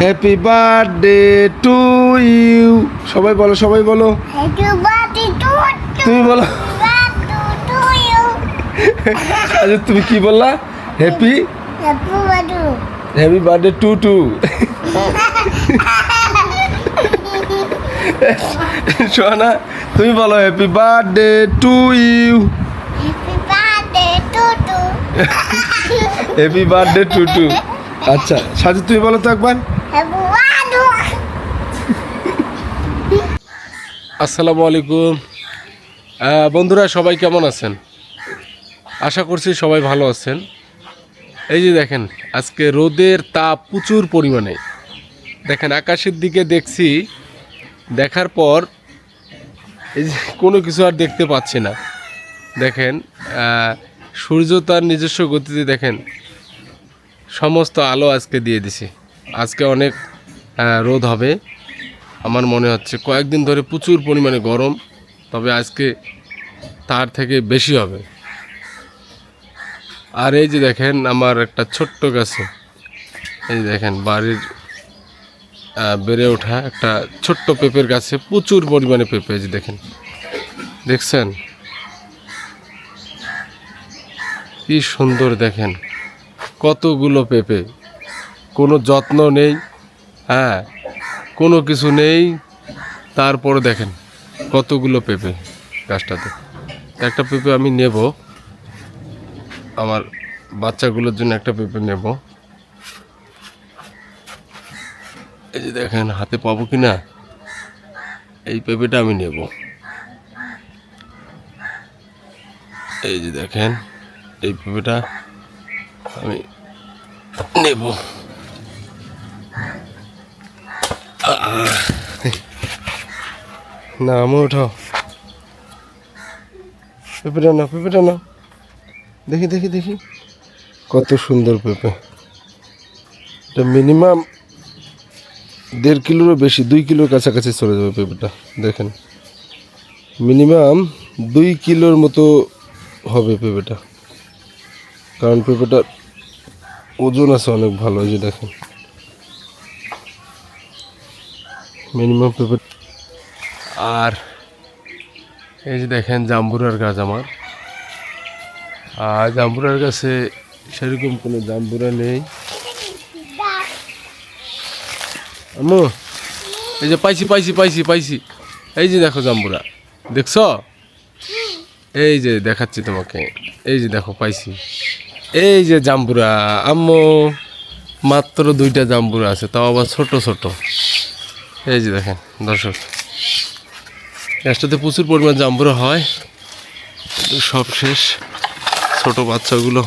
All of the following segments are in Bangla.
Happy birthday to you. সবাই বলো, সবাই বলো। তুমি বলো। আচ্ছা তুমি কি বললা? Happy happy birthday to to. সোনা তুমি বলো happy birthday to you. Happy birthday to to. আচ্ছা সাজু তুমি বলো তো একবার। আসসালামু আলাইকুম বন্ধুরা, সবাই কেমন আছেন? আশা করছি সবাই ভালো আছেন। এই যে দেখেন আজকে রোদের তাপ প্রচুর পরিমাণে। দেখেন আকাশের দিকে দেখছি, দেখার পর এই যে কোনো কিছু আর দেখতে পাচ্ছি না। দেখেন সূর্য তার নিজস্ব গতিতে দেখেন সমস্ত আলো আজকে দিয়ে দিছে। আজকে অনেক রোদ হবে আমার মনে হচ্ছে। কয়েকদিন ধরে প্রচুর পরিমাণে গরম, তবে আজকে তার থেকে বেশি হবে। আর এই যে দেখেন আমার একটা ছোট্ট গাছে, এই দেখেন বাড়ির বেড়ে ওঠা একটা ছোট্ট পেঁপের গাছে প্রচুর পরিমাণে পেঁপে। এই যে দেখেন, দেখছেন কি সুন্দর, দেখেন কতগুলো পেঁপে, কোনো যত্ন নেই, কোনো কিছু নেই, তারপরে দেখেন কতগুলো পেঁপে গাছটাতে। একটা পেঁপে আমি নেব, আমার বাচ্চাগুলোর জন্য একটা পেঁপে নেব। এই যে দেখেন হাতে পাবো কি না, এই পেঁপেটা আমি নেব। এই যে দেখেন এই পেঁপেটা আমি নেব। না আমি ওঠাও, পেঁপেটা না, পেঁপেটা না। দেখি দেখি দেখি কত সুন্দর পেঁপে। এটা মিনিমাম 1.5 কিলোরও বেশি, 2 কিলোর কাছাকাছি চলে যাবে পেঁপেটা। দেখেন মিনিমাম 2 কিলোর মতো হবে পেঁপেটা, কারণ পেঁপেটার ওজন আছে অনেক ভালো। এই যে দেখেন মিনিমাম পেঁপে। আর এই যে দেখেন জাম্বুরার গাছ আমার, আর জাম্বুরার গাছে সেরকম কোনো জাম্বুরা নেই। আম্মু এই যে পাইছি পাইছি পাইছি পাইছি, এই যে দেখো জাম্বুরা, দেখছ? এই যে দেখাচ্ছি তোমাকে, এই যে দেখো পাইছি, এই যে জাম্বুরা। আম্মু মাত্র 2টা জাম্বুরা আছে, তাও আবার ছোট ছোট। এই যে দেখেন দর্শক, গাছটাতে প্রচুর পরিমাণ জাম্বুরা হয়, সব শেষ। ছোট বাচ্চাগুলো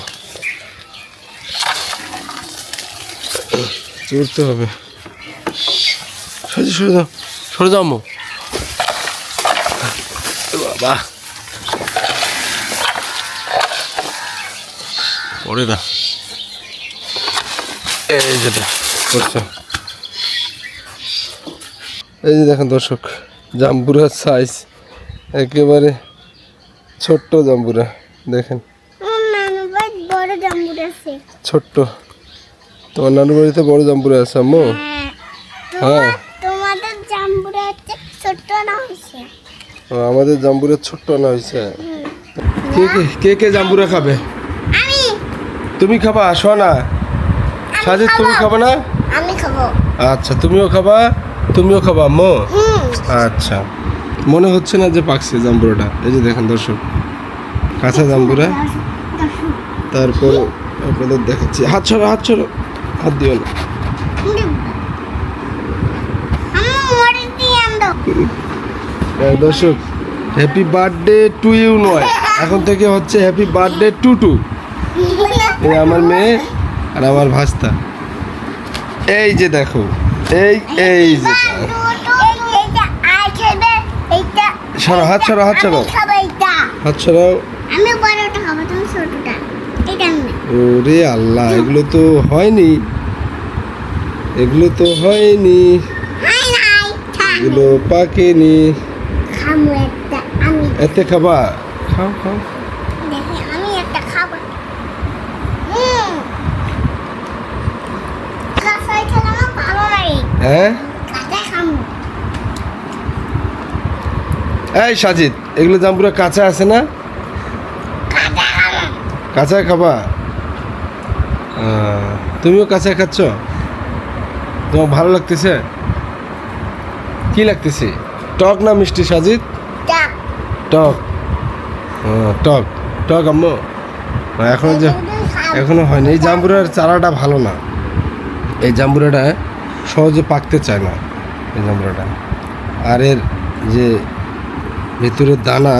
চড়তে হবে। সরে যাও, সরে যাও আম্মু। বাবা পড়ে না, এই যেটা করছো। এই যে দেখেন দর্শক জাম্বুরার সাইজ একেবারে ছোট্ট জাম্বুরা। দেখেন ছোট্ট, তোমার নানু বাড়িতে বড় জাম্বুরা আছে আম্মু? হ্যাঁ আমাদের জাম্বুরা ছোট্ট আনা হয়েছে। কে কে কে কে জাম্বুরা খাবে? তুমি খাবা? সোনা সাজিদ তুমি খাবে না? আমি খাবো। আচ্ছা তুমিও খাবা, তুমিও খাবা আম্মু? আচ্ছা মনে হচ্ছে না যে পাকছে জাম্বুরাটা। এই যে দেখেন দর্শক কাঁচা জাম্বুরা। তারপর আপনাদের দেখাচ্ছি। হাত ছড়ো, হাত ছড়ো, হাত দিও না। দর্শক হ্যাপি বার্থডে টু ইউ নয়, এখন থেকে হচ্ছে হ্যাপি বার্থডে টু টু। এই আমার মেয়ে আর আমার ভাস্তা। এই যে দেখো, এই এই যে সরো, হাত ছড়ো, হাত ছড়ো, হাত ছড়াও। ওরে আল্লাহ, এগুলো তো হয়নি, এগুলো তো হয়নি, এগুলো পাকেনি। এতে খাবা? খাও খাও। হ্যাঁ এই সাজিদ, এগুলো জাম্বুরা কাঁচা আছে না? কাঁচা খাবা? তুমিও কাঁচা খাচ্ছ? তোমার ভালো লাগতেছে? কি লাগতেছে? টক না মিষ্টি সাজিদ? টক। টক টক আম্মু। এখনো যে এখনো হয়নি। এই জাম্বুরার চারাটা ভালো না, এই জাম্বুরাটা সহজে পাকতে চায় না এই জাম্বুরাটা। আর এর যে ভিতরের দানা,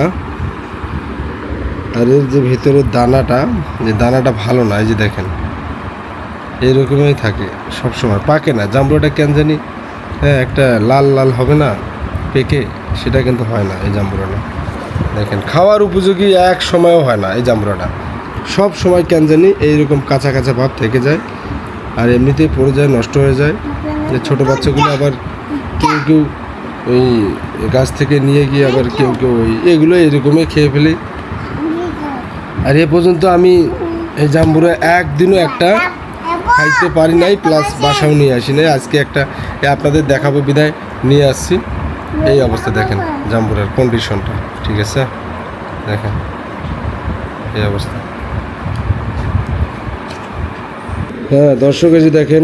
আর এর যে ভিতরের দানাটা, যে দানাটা ভালো না। এই যে দেখেন এইরকমই থাকে সবসময়, পাকে না জাম্বুরাটা কেন জানি। হ্যাঁ, একটা লাল লাল হবে না পেকে, সেটা কিন্তু হয় না এই জাম্বুরাটা। দেখেন খাওয়ার উপযোগী এক সময়ও হয় না এই জাম্বুরাটা, সব সময় কেন জানি এইরকম কাঁচা কাঁচা ভাব থেকে যায়, আর এমনিতেই পড়ে যায়, নষ্ট হয়ে যায়। যে ছোটো বাচ্চাগুলো আবার কেউ কেউ ওই গাছ থেকে নিয়ে গিয়ে আবার কেউ কেউ ওই এগুলো এরকমই খেয়ে ফেলে। আর এ পর্যন্ত আমি এই জাম্বুরা একদিনও একটা খাইতে পারি নাই, প্লাস বাসাও নিয়ে আসি নাই। আজকে একটা আপনাদের দেখাবো বিদায় নিয়ে আসছি। এই অবস্থা দেখেন জাম্বুরার কন্ডিশনটা, ঠিক আছে? দেখেন এই অবস্থা। হ্যাঁ দর্শক, এই যে দেখেন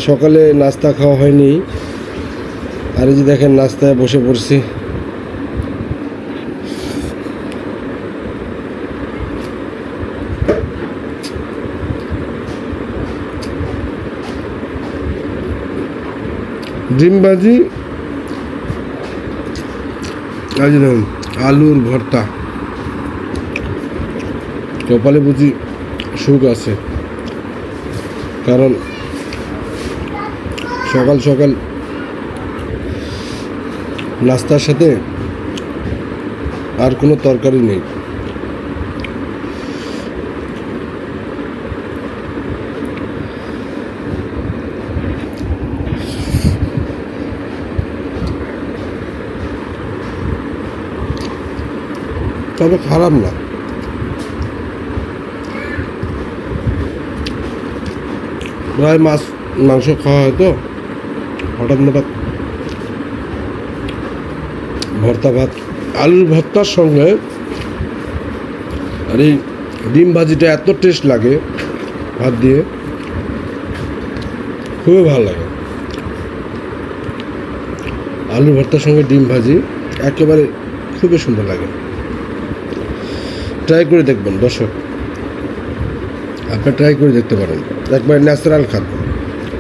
সকালে নাস্তা খাওয়া হয়নি, আর এই যে দেখেন নাস্তায় বসে পড়ছি। ডিম ভাজি, আর যে দেখুন আলুর ভর্তা। কপালে বুঝি সুখ আছে, কারণ সকাল সকাল নাস্তার সাথে আর কোনো তরকারি নেই। তবে খারাপ না। প্রায় মাছ মাংস খাওয়া হয় তো, হঠাৎ হঠাৎ ভর্তা ভাত, আলুর ভর্তার সঙ্গে আর এই ডিম ভাজিটা এত টেস্ট লাগে ভাত দিয়ে, খুবই ভালো লাগে। আলুর ভর্তার সঙ্গে ডিম ভাজি একেবারে খুবই সুন্দর লাগে। ট্রাই করে দেখবেন দর্শক, আপনি ট্রাই করে দেখতে পারেন। একবার ন্যাচারাল খাদ্য,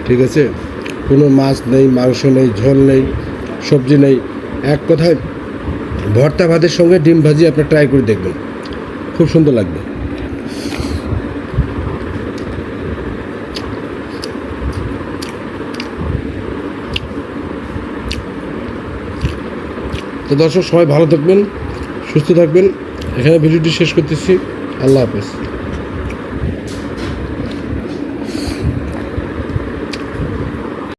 ঠিক আছে? কোনো মাছ নেই, মাংস নেই, ঝোল নেই, সবজি নেই, এক কথায় ভর্তা ভাতের সঙ্গে ডিম ভাজি আপনি ট্রাই করে দেখবেন, খুব সুন্দর লাগবে। তো দর্শক সবাই ভালো থাকবেন, সুস্থ থাকবেন। এখানে ভিডিওটি শেষ করতেছি। আল্লাহ হাফেজ।